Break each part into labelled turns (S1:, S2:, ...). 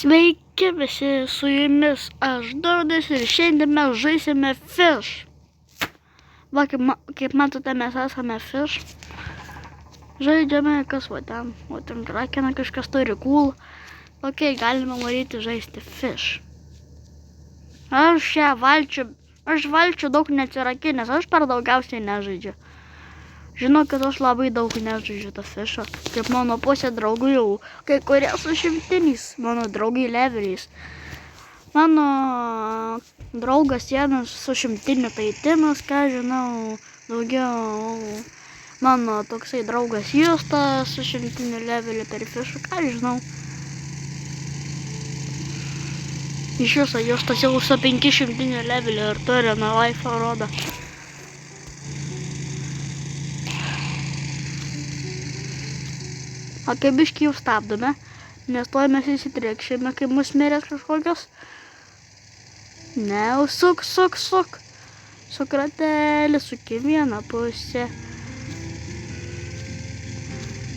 S1: Sveiki visi, su jumis aš Dodas ir šiandien mes žaisime Fish. Va, kaip matote, mes esame Fish. Žaidžiame, kas va ten krakena, kažkas turi kūl. Ok, galime varyti žaisti Fish. Aš valčių daug neatsirakinęs, aš per daugiausiai nežaidžiu. Žinau, kad aš labai daug nežaidžiu tą Fishą, kaip mano pusė draugų jau, kai kurie su šimtiniais, mano draugai leveliais. Mano draugas vienas su šimtiniu tai Timas, ką žinau, daugiau mano toksai draugas Justas su šimtiniu leveliu per Fishą, ką žinau. Iš viso Justas jau su 500 leveliu ir turi nuo life rodo. Apie biškį jau stabdome, nes tuoj mes įsitrėkšime, kai mus mirės kažkokios. Ne, suk. Suk ratelį, suk į vieną pusę.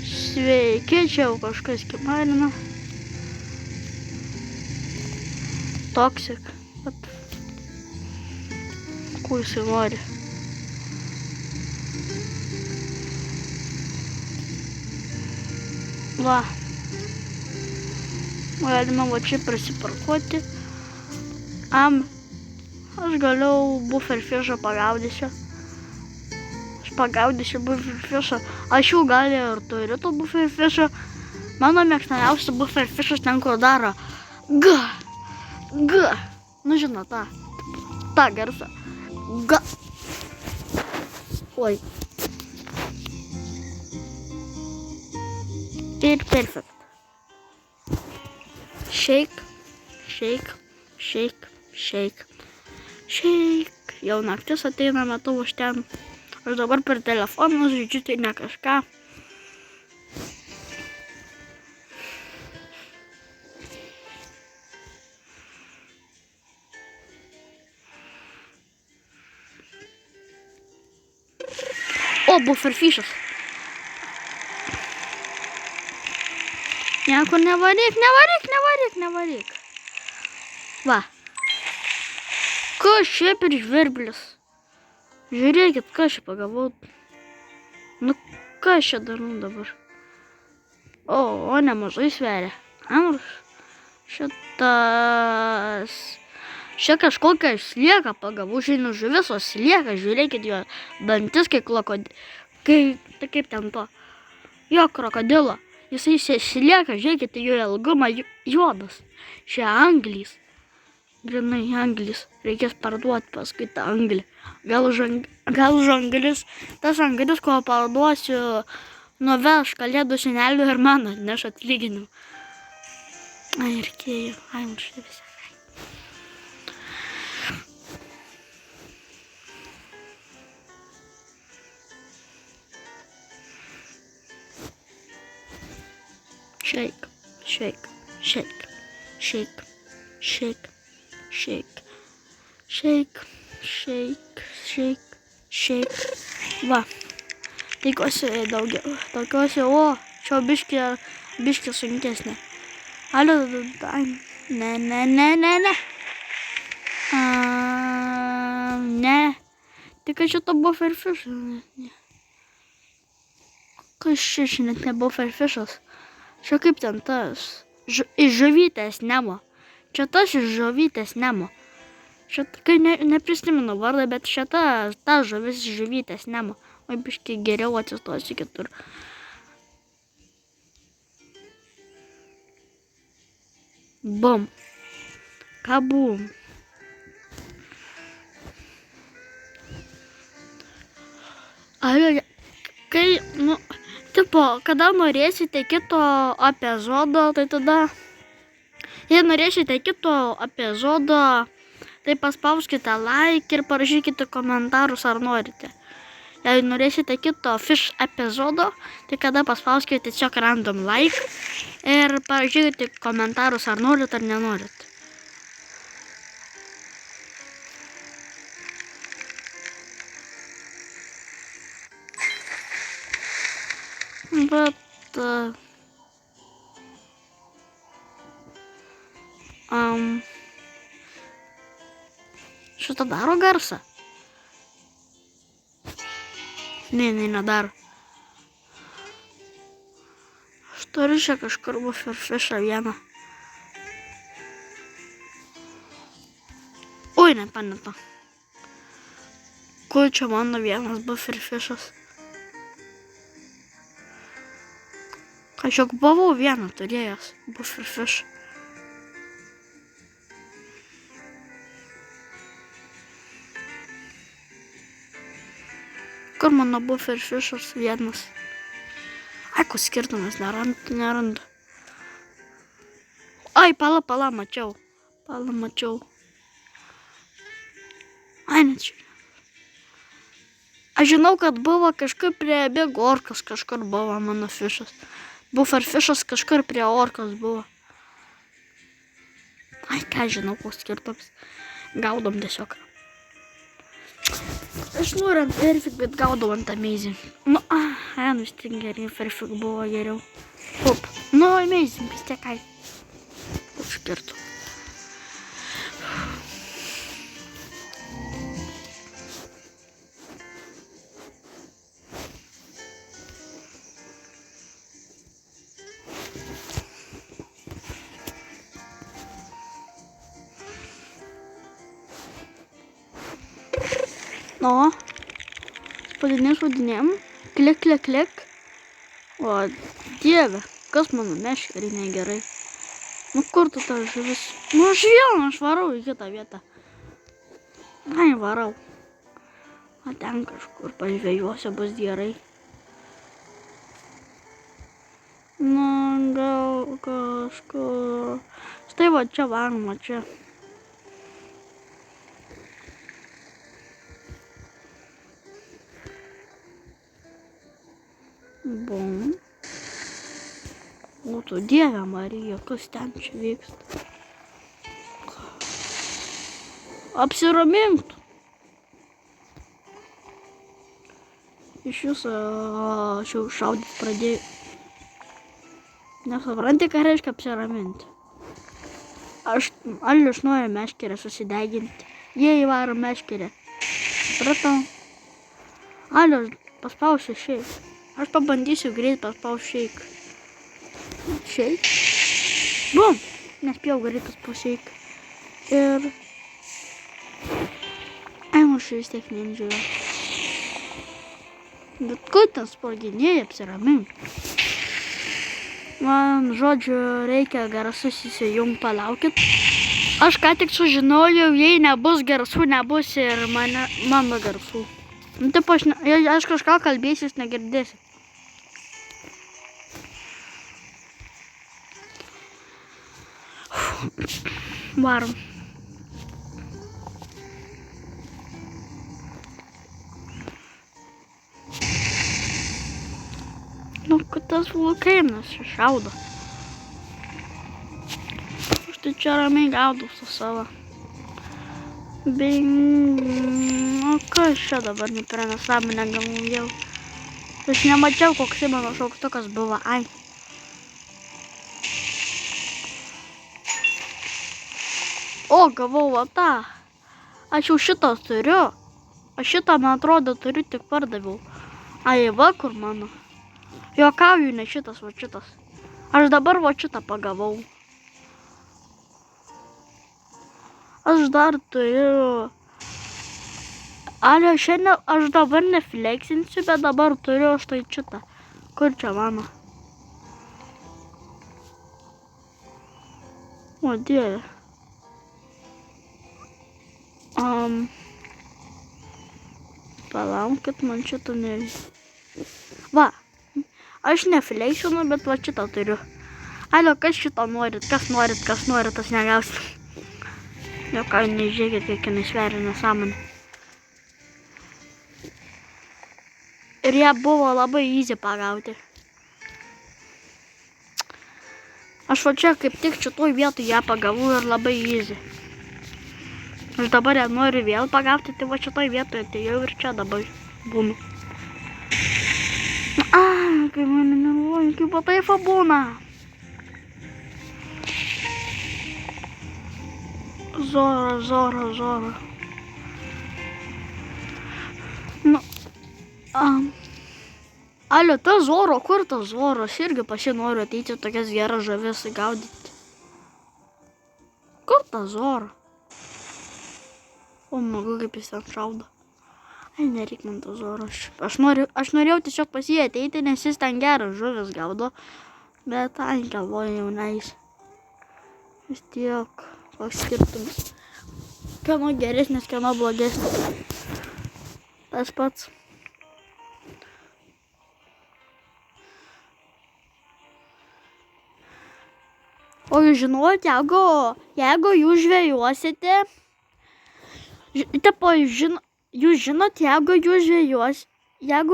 S1: Sveiki, čia jau kažkas kimarina. Toxic. Ko jisai nori? Va. Galime va čia prasiparkuoti. Aš galiau bufferfishą pagaudysiu. Aš pagaudysiu bufferfishą. Aš jau gal ir turiu to bufferfishą. Mano mėgstamiausias bufferfishas ten, kur daro G. Nu žinot, tą garsą. G. Oi. Ir perfect. Shake. Jau naktis ateina, matau aš ten. Aš dabar per telefoną žaidžiu, tai ne kažką. O, bufferfishas. Nieko nevaryk. Va. Kas čia per žvirblis? Žiūrėkit, ką čia pagavau. Nu, ką čia darau dabar? O, nemažai sveria. Šitas... Čia kažkokią slieką pagavau, žinau, žuvis, o slieka, žiūrėkit jo dantis, kaip ten to. Jo krokodilo. Jisai slieka, žiūrėkit, jo ilgumą juodas. Čia anglys. Grinai anglys. Reikės parduoti paskui tą anglį. Gal žanglis, tas anglis, ko parduosiu, nuveš kalėdų senelių ir man atneš atlyginimą. Ai, irkėjau. Ai, man štai visai. Shake. Va. Tikiuosi daugiau. Tokiuosi, čia biškį sunkesnė. Alio, ne. Tik kad šito bufferfish. Kas čia net ne bufferfishas? Čia kaip ten tas iš žuvytės Nemo. Čia tas iš žuvytės Nemo. Čia, kai neprisimenu vardą, bet čia ta žuvis iš žuvytės Nemo. O biškai geriau atsistosiu kitur. Bum. Kabum. Kai, kada norėsite kito epizodo, tai tada... Jei norėsite kito epizodo, tai paspauskite like ir parašykite komentarus, ar norite. Jei norėsite kito Fish epizodo, tai kada paspauskite tiesiog random like ir parašykite komentarus, ar norit ar nenorit. Bet Šitą daro garsą? Ne, nedaro. Aš turiu čia kažkur bufferfishą vieną. Oi, nepaneto. Kur čia mano vienas bufferfishas? Kažkaip buvau vieną turėjęs bufferfish. Kur mano bufferfishas vienas? Ai, ko skirtumas, nerandu. Ai, pala, mačiau. Ai, net čia. Aš žinau, kad buvo kažkur prie Big Orkos, kažkur buvo mano fišas. Bufferfishas kažkur prie Orkos buvo. Ai, ką žinau, koks skirtumas. Gaudom tiesiog. Aš noriu ant Perfect, bet gaudau ant Amazing. Nu, vis tiek gerai, Perfect buvo geriau. Up. Nu, Amazing, vis tiek, ai. Koks skirtumas. Nu, spaudinėjom, klik. O, dieve, kas mano meškerį negerai. Nu, kur tu ta žuvis? Nu, aš varau į kitą vietą. Ai, varau. O ten kažkur pažvėjuose bus gerai. Nu, gal kažkur. Štai va čia varoma, čia. Bum. O tu Dieve Marija, kas ten čia vyksta? Apsiramink. Iš jūsų aš jau šaudyt pradėjau. Nesupranti, ką reiškia apsiraminti. Alius nori meškerę susideginti. Jie įvaro meškerę. Supratau. Alius paspausiu šiaip. Aš pabandysiu greit paspausti šeik. Šeik. Bum! Nespėjau greit paspausti šeik. Ir... Ai, mūsų vis tiek nežiūrėjau. Bet kur ten sproginėja, apsiramink. Man, žodžiu, reikia garsus įsijungt, palaukit. Aš ką tik sužinojau, jei nebus garsų, nebus ir mano garsų. Nu, taip, aš kažką kalbėsiu, jūs negirdėsit. Varom. Nu, kad tas vulkainas šaudo. Aš tai čia ramiai gaudau su savo. O kas čia dabar per nesąmonę gavau jau? Aš nemačiau, koks mano šauktukas buvo. Ai. O, gavau va tą. Aš jau šitą turiu. Aš šitą, man atrodo, turiu, tik pardaviau. Ai, va kur mano. Juokauju, ne šitas, va šitas. Aš dabar va šitą pagavau. Aš dar turiu... Ale, šiandien aš dabar nefleksinsiu, bet dabar turiu štai šitą. Kur čia mano? O, Dieve. Palaukit, man šitą neveikia. Va, aš nefleksinu, bet va šitą turiu. Alio, kas šitą norit, kas norit, tas negausit. Jau ką, nežiūrėkit, kiek jinai sveria nesąmonė. Ir ją buvo labai easy pagauti. Aš va čia kaip tik šitoj vietoj ją pagavau ir labai easy. Aš dabar ją noriu vėl pagauti, tai va šitoj vietoje atėjau ir čia dabar būnu. Kaip mane nervuoju, kaip va taip būna. Zora. Nu, alio, tas Zoro, kur tas Zoro? Aš irgi pas jį noriu ateiti tokias geras žuvis gaudyti. Kur tas Zoro? O, magu, kaip jis ten šaudo. Ai, nereik man to Zoro. Aš norėjau tiesiog pas jį ateiti, nes jis ten geras žuvis gaudo. Bet, ai, galvoju, jau neis. Vis tiek, koks skirtumas. Kieno geresnis, kieno blogesnis. Tas pats. O jūs žinot, jeigu jūs žvejuosite, jūs žinot, jeigu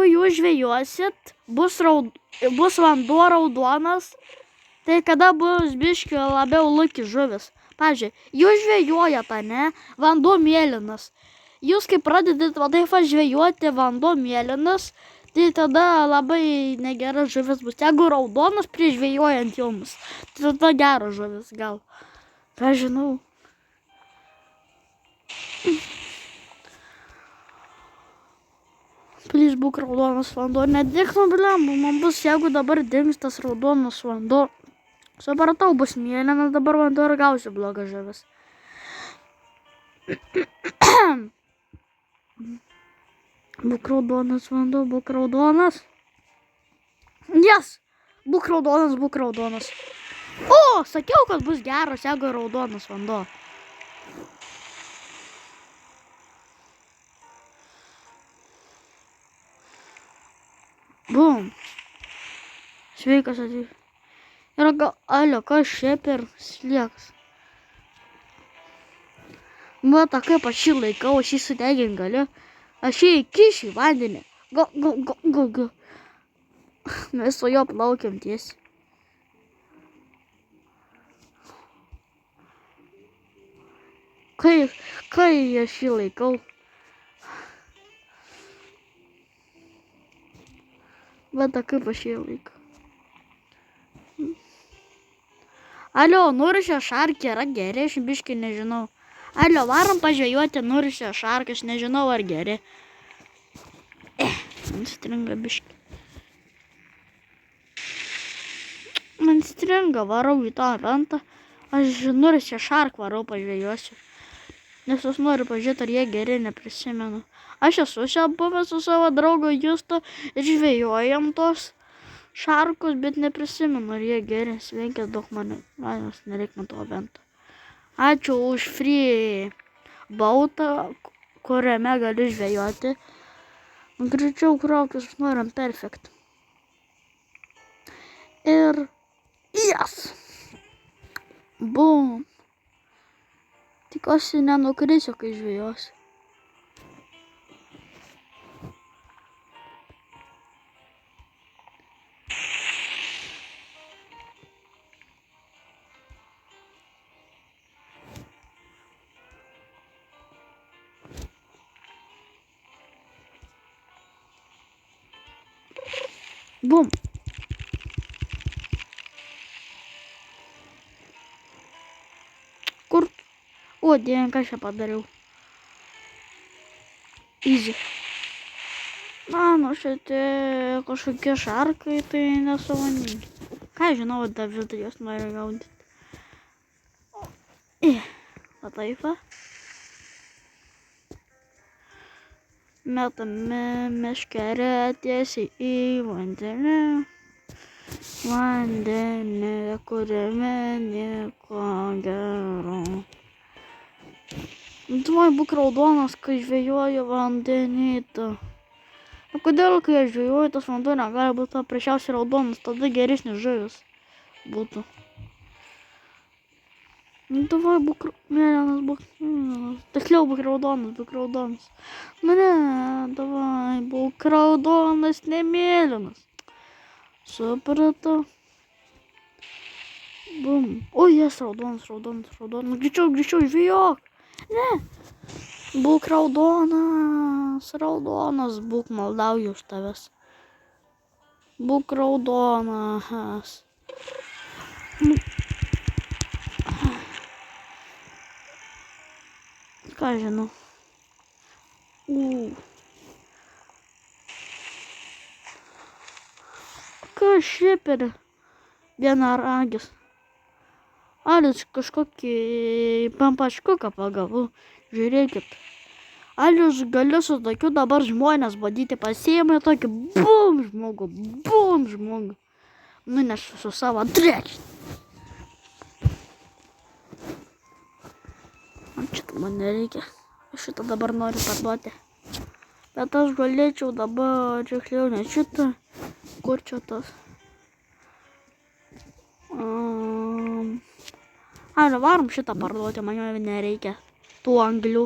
S1: jūs žvejuosit, bus vanduo raudonas, tai kada bus biški labiau luki žuvis. Pavyzdžiui, jūs žvejojat, ne, vanduo mėlynas. Jūs kai pradedat taip žvejoti vanduo mėlynas, tai tada labai negera žuvis bus. Jeigu raudonas prieš žvejojant jums, tai tada geras žuvis gal. Ką žinau. Please būk raudonas vanduo. Nedėk nuo blemų, man bus, jeigu dabar dings tas raudonas vanduo. Supratau, bus mėlynas dabar vanduo ir gausiu blogą žuvis. Būk raudonas vanduo, būk raudonas. Yes! Būk raudonas. O, sakiau, kad bus geras, jeigu raudonas vanduo. Bum. Sveikas atėjai. Ir alio, kas čia per sliekas? Mata, kaip aš jį laikau, aš jį sudegint galiu. Aš jį įkišiu į vandenį. Go. Mes su jo plaukiam tiesiai. Kai aš jį laikau. Mata, kaip aš jį laikau. Alio, nurišę šarkį yra geri, aš biškį nežinau. Alio, varom pažvejoti nurišę šarkį, aš nežinau ar geri. Man stringa biškį. Man stringa, varau į tą ventą. Aš nurišę šarkį varau pažvejosiu. Nes aš noriu pažiūrėti, ar jie geri, neprisimenu. Aš esu čia buvęs su savo draugu Justu ir žvejojam tos šarkus, bet neprisimenu, ar jie geri. Sveikės daug manęs, nereik man to ventą. Ačiū už free bautą, kuriame galiu žvejoti. Greičiau kraukis, norim perfekt. Ir yes! Bum! Tikiuosi nenukrisiu, kai žvejosiu. Bum. Kur? O, Dieve, ką aš čia padariau. Easy. Mano, šitie kažkokie šarkai, tai nesavaningi. Ką žinau, Davidai jos nori gaudyti. Va taip va. Metame meškerę tiesiai į vandenį. Vandenį, kuriame nieko gero. Tu man būk raudonas, kai žvejoju vandenį. Kodėl, kai aš žvejoju, tas vanduo negali būti paprasčiausiai raudonas, tada geresnis žuvis būtų. Davai, būk mėlynas, būk mėlynas. Tiksliau, būk raudonas. Ne, davai, būk raudonas, ne mėlynas. Supratau. Bum. O, jas, raudonas. Greičiau, žvejok. Ne. Būk raudonas, būk, maldauju už tavęs. Būk raudonas. Ką žinau. Kas šiaip yra vienaragis? Alius kažkokį pampaškuką pagavau. Žiūrėkit. Alius galiu su tokiu dabar žmonės badyti pasiėmė tokį bum žmogų. Nunešu su savo drekštį. Šitą man nereikia. Aš šitą dabar noriu parduoti. Bet aš galėčiau dabar tiksliau ne šitą. Kur čia tas? Varom šitą parduoti, man jo nereikia. Tų anglių.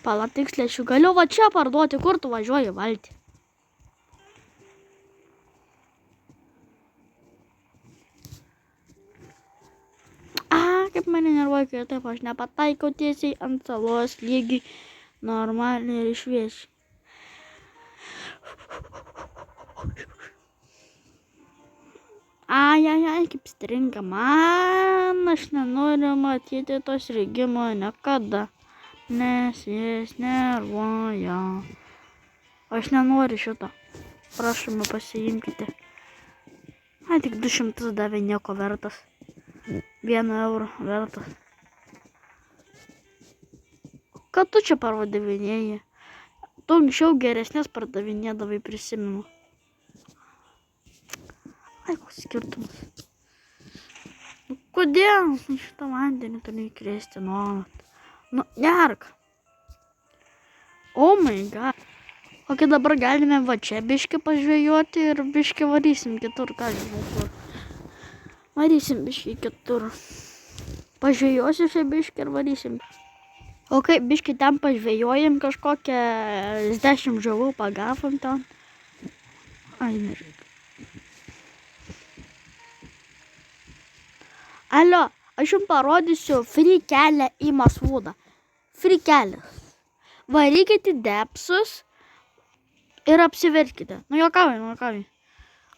S1: Pala tiksliai, aš galiu va čia parduoti, kur tu važiuoji valti. Kaip mane nervuoja, kai taip aš nepataikau tiesiai ant salos lygiai normaliai ir išviešiai. Ai, kaip stringa. Man aš nenoriu matyti to strigimo niekada, nes jis nervuoja. Aš nenoriu šito. Prašome, pasiimkite. Tik 200 davė nieko vertas. 1 eurą vertas. Ką tu čia pardavinėji? Tu anksčiau geresnės pardavinėdavai, prisimenu. Koks skirtumas. Kodėl? Šitą vandenį turi įkrėsti nuolat. Nerk. Oh my god. Ok, dabar galime va čia biškį pažvejoti ir biškį varysim kitur, ką žinau kur. Varysim biškį kitur. Pažvejosiu šią biškį ir varysim. Ok, biškį ten pažvejojim kažkokią 10 žuvų pagavom ten. Nežinau. Alio, aš jums parodysiu free kelią į Masvudą. Free kelias. Varykite depsus ir apsiverkite. Juokauju.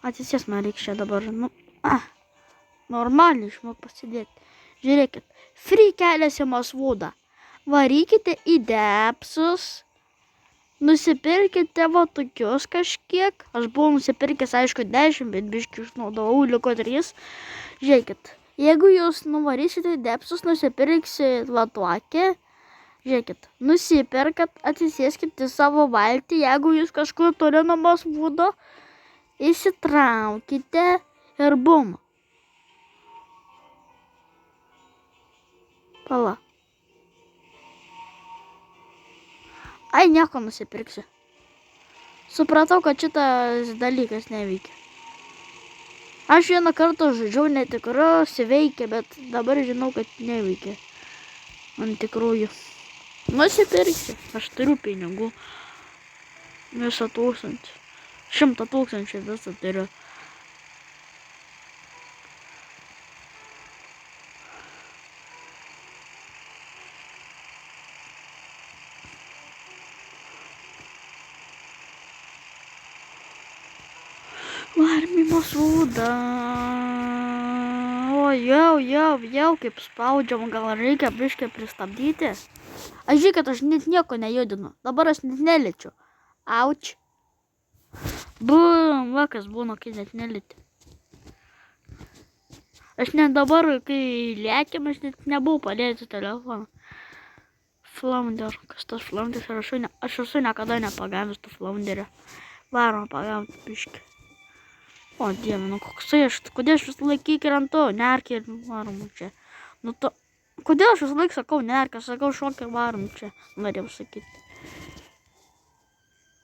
S1: Atsisės man reikia čia dabar. Normaliai išmok pasidėti. Žiūrėkit. Free kelias į Masvudą. Varykite į depsus. Nusipirkite va tokius kažkiek. Aš buvau nusipirkęs, aišku, 10, bet biškį išnaudojau, liko 3. Žiūrėkit. Jeigu jūs nuvarysite depsus, nusipirksit va tokią. Žiūrėkit. Nusiperkat, atsisėskite į savo valtį. Jeigu jūs kažkur toli nuo Masvudo, įsitraukite ir bum. Pala. Nieko nusipirksiu. Supratau, kad šitas dalykas neveikia. Aš vieną kartą žaidžiau netikros veikia, bet dabar žinau, kad neveikia. Ant tikrųjų. Nusipirksiu. Aš turiu pinigų. Visą 1000. 100 000 visą turiu. Varom į Masvudą. O, jau, kaip spaudžiam, gal reikia biškį pristabdyti. Aš žiūrėk, aš net nieko nejudinu. Dabar aš net neliečiu. Auč. Bum, kas būna, kai net nelieti. Aš net dabar, kai lėkėm, aš net nebuvau padėti telefoną. Flounder. Kas tas flounderis? Aš esu niekada nepagavęs tų flounderio. Varom pagauti biškį. O, dieve, koksai aš, kodėl aš vis laik įkrentu, nerk ir varom čia. Kodėl aš vis laik sakau nerk, aš sakau šokį varom čia, norėjau sakyti.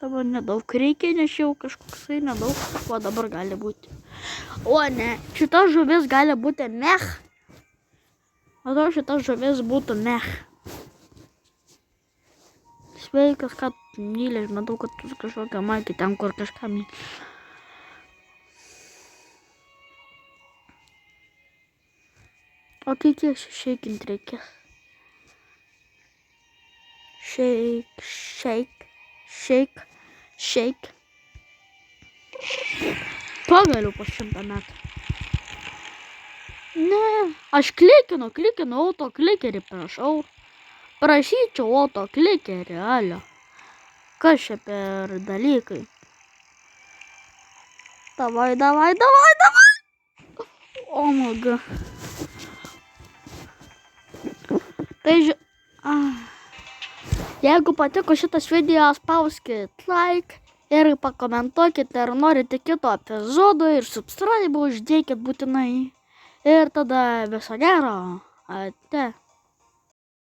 S1: Dabar nedaug reikia, nes jau kažkoksai nedaug, o dabar gali būti. O ne, šita žuvis gali būti mech. Matau, šita žuvis būtų mech. Sveikas, kad myli, matau, kad tu kažkokią maikį ten, kur kažką myli. O tai kiek šeikint reikės? Šeik. Pagaliau po 100 metų. Ne, aš klikinu autoklikerį, prašau. Prašyčiau autoklikerį, alio. Kas čia per dalykai? Davai. O my god. Tai jeigu patiko šitas video, spauskit like ir pakomentuokit, ar norite kito epizodo ir subscribe uždėkit būtinai. Ir tada viso gero. Ate.